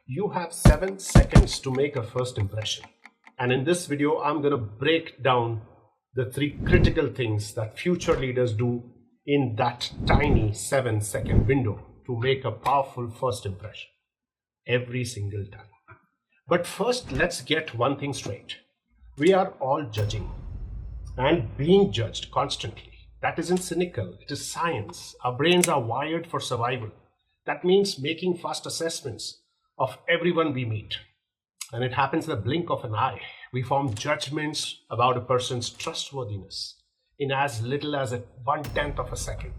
You have 7 seconds to make a first impression. And in this video, I'm going to break down the 3 critical things that future leaders do in that tiny 7-second window to make a powerful first impression every single time. But first, let's get one thing straight. We are all judging and being judged constantly. That isn't cynical, it is science. Our brains are wired for survival. That means making fast assessments of everyone we meet. And it happens in the blink of an eye. We form judgments about a person's trustworthiness in as little as 1/10 of a second,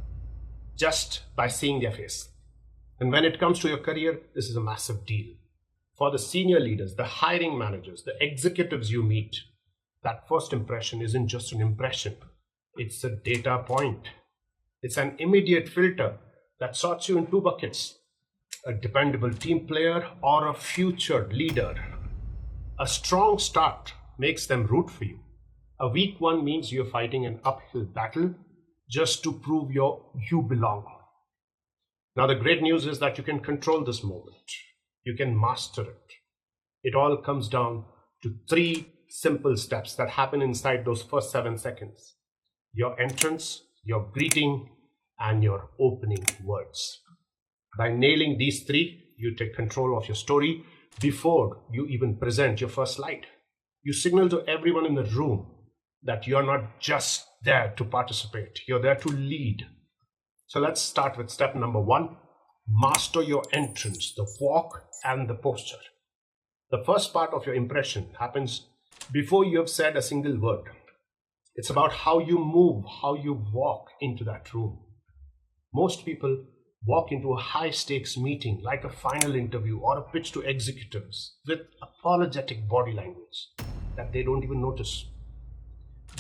just by seeing their face. And when it comes to your career, this is a massive deal. For the senior leaders, the hiring managers, the executives you meet, that first impression isn't just an impression. It's a data point. It's an immediate filter that sorts you in 2 buckets. A dependable team player or a future leader. A strong start makes them root for you. A weak one means you're fighting an uphill battle just to prove you belong. Now the great news is that you can control this moment. You can master it. It all comes down to 3 simple steps that happen inside those first 7 seconds. Your entrance, your greeting, and your opening words. By nailing these 3, you take control of your story before you even present your first slide. You signal to everyone in the room that you're not just there to participate, you're there to lead. So let's start with step number 1. Master your entrance, the walk and the posture. The first part of your impression happens before you have said a single word. It's about how you move, how you walk into that room. Most people walk into a high-stakes meeting like a final interview or a pitch to executives with apologetic body language that they don't even notice.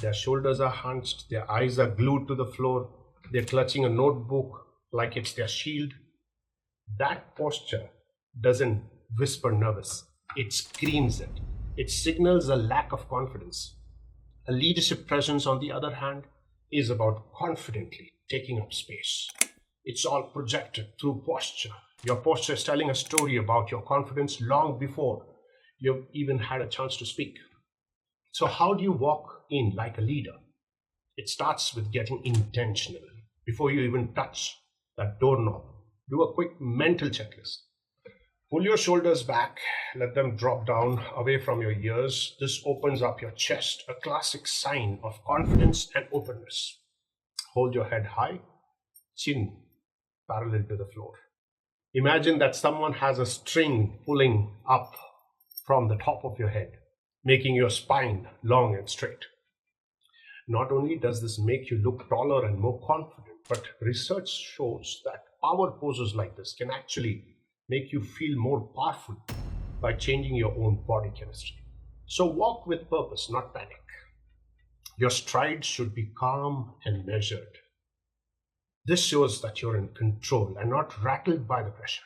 Their shoulders are hunched, their eyes are glued to the floor, they're clutching a notebook like it's their shield. That posture doesn't whisper nervous, it screams it. It signals a lack of confidence. A leadership presence, on the other hand, is about confidently taking up space. It's all projected through posture. Your posture is telling a story about your confidence long before you've even had a chance to speak. So how do you walk in like a leader? It starts with getting intentional. Before you even touch that doorknob, do a quick mental checklist. Pull your shoulders back, let them drop down away from your ears. This opens up your chest, a classic sign of confidence and openness. Hold your head high, chin parallel to the floor. Imagine that someone has a string pulling up from the top of your head, making your spine long and straight. Not only does this make you look taller and more confident, but research shows that power poses like this can actually make you feel more powerful by changing your own body chemistry. So walk with purpose, not panic. Your strides should be calm and measured. This shows that you're in control and not rattled by the pressure.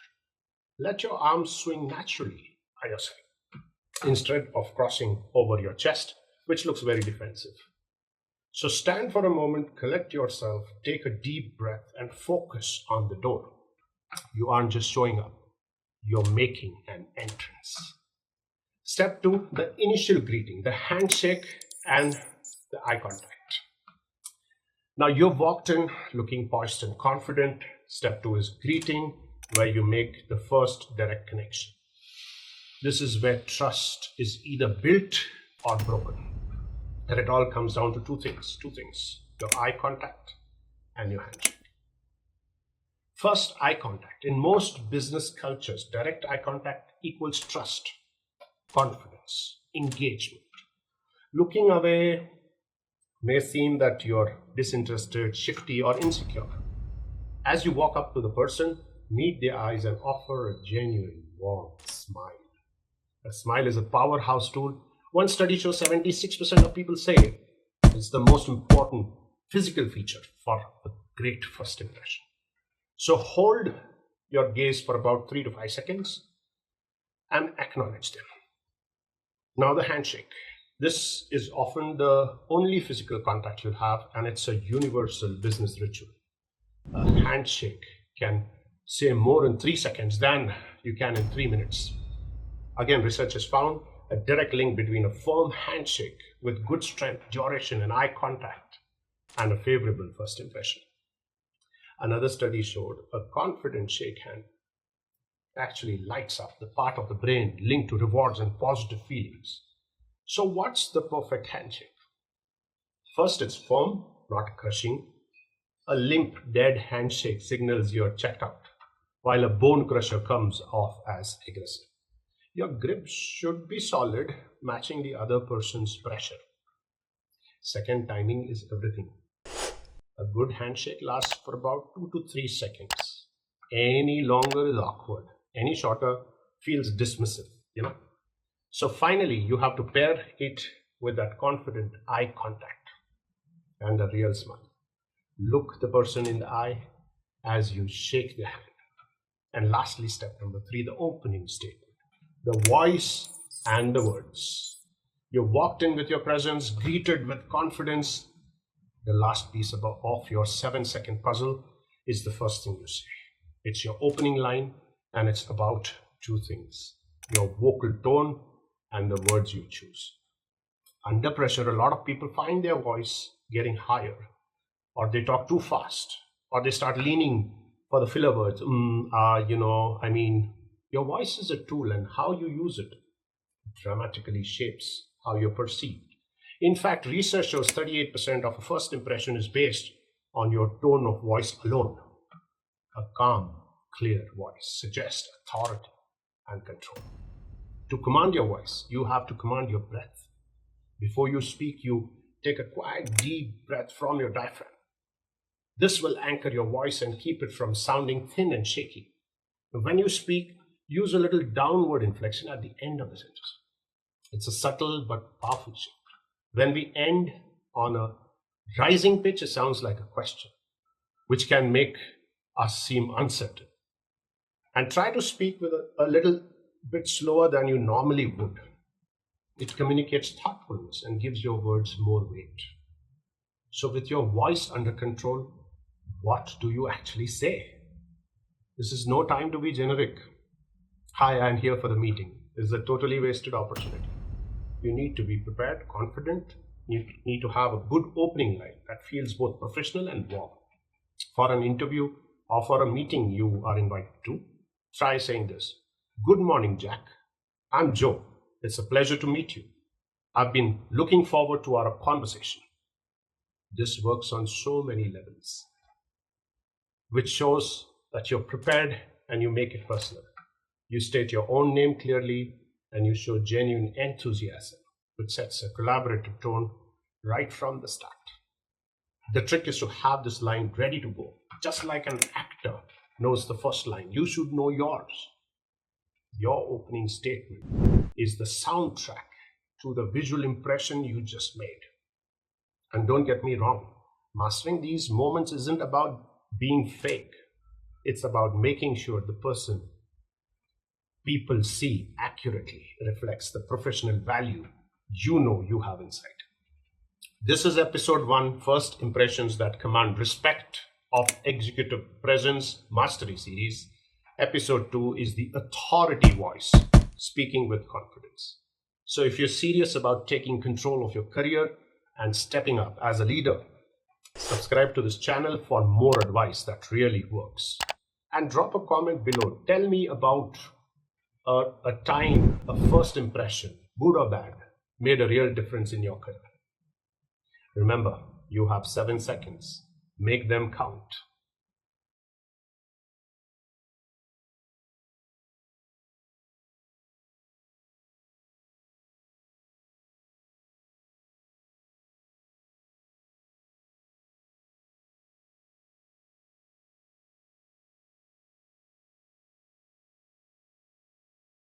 Let your arms swing naturally by your side instead of crossing over your chest, which looks very defensive. So stand for a moment, collect yourself, take a deep breath, and focus on the door. You aren't just showing up, you're making an entrance. Step 2, the initial greeting, the handshake and the eye contact. Now you've walked in looking poised and confident. Step 2 is greeting, where you make the first direct connection. This is where trust is either built or broken. And it all comes down to two things, your eye contact and your handshake. First, eye contact. In most business cultures, direct eye contact equals trust, confidence, engagement. Looking away may seem that you're disinterested, shifty, or insecure. As you walk up to the person, meet their eyes and offer a genuine, warm smile. A smile is a powerhouse tool. One study shows 76% of people say it's the most important physical feature for a great first impression. So hold your gaze for about 3 to 5 seconds and acknowledge them. Now the handshake. This is often the only physical contact you'll have, and it's a universal business ritual. A handshake can say more in 3 seconds than you can in 3 minutes. Again, research has found a direct link between a firm handshake with good strength, duration, and eye contact and a favorable first impression. Another study showed a confident shake hand actually lights up the part of the brain linked to rewards and positive feelings. So, what's the perfect handshake? First, it's firm, not crushing. A limp, dead handshake signals you're checked out, while a bone crusher comes off as aggressive. Your grip should be solid, matching the other person's pressure. Second, timing is everything. A good handshake lasts for about 2 to 3 seconds. Any longer is awkward. Any shorter feels dismissive. So finally, you have to pair it with that confident eye contact and a real smile. Look the person in the eye as you shake their hand. And lastly, step number 3, the opening statement. The voice and the words. You walked in with your presence, greeted with confidence. The last piece of your 7-second puzzle is the first thing you say. It's your opening line, and it's about 2 things: your vocal tone and the words you choose. Under pressure, a lot of people find their voice getting higher, or they talk too fast, or they start leaning for the filler words. Your voice is a tool, and how you use it dramatically shapes how you're perceived. In fact, research shows 38% of a first impression is based on your tone of voice alone. A calm, clear voice suggests authority and control. To command your voice, you have to command your breath. Before you speak, you take a quiet, deep breath from your diaphragm. This will anchor your voice and keep it from sounding thin and shaky. When you speak, use a little downward inflection at the end of the sentence. It's a subtle but powerful shape. When we end on a rising pitch, it sounds like a question, which can make us seem uncertain. And try to speak with a little bit slower than you normally would. It communicates thoughtfulness and gives your words more weight. So with your voice under control, what do you actually say? This is no time to be generic. Hi, I'm here for the meeting. This is a totally wasted opportunity. You need to be prepared, confident. You need to have a good opening line that feels both professional and warm. For an interview or for a meeting you are invited to, try saying this: "Good morning, Jack. I'm Joe. It's a pleasure to meet you. I've been looking forward to our conversation." This works on so many levels, which shows that you're prepared and you make it personal. You state your own name clearly and you show genuine enthusiasm, which sets a collaborative tone right from the start. The trick is to have this line ready to go. Just like an actor knows the first line, you should know yours. Your opening statement is the soundtrack to the visual impression you just made. And don't get me wrong, mastering these moments isn't about being fake. It's about making sure the person people see accurately reflects the professional value you have inside. This is episode 1, First Impressions That Command Respect of Executive Presence Mastery Series. Episode 2 is the authority voice, speaking with confidence. So if you're serious about taking control of your career and stepping up as a leader, subscribe to this channel for more advice that really works. And drop a comment below. Tell me about a time, a first impression, good or bad, made a real difference in your career. Remember, you have 7 seconds. Make them count.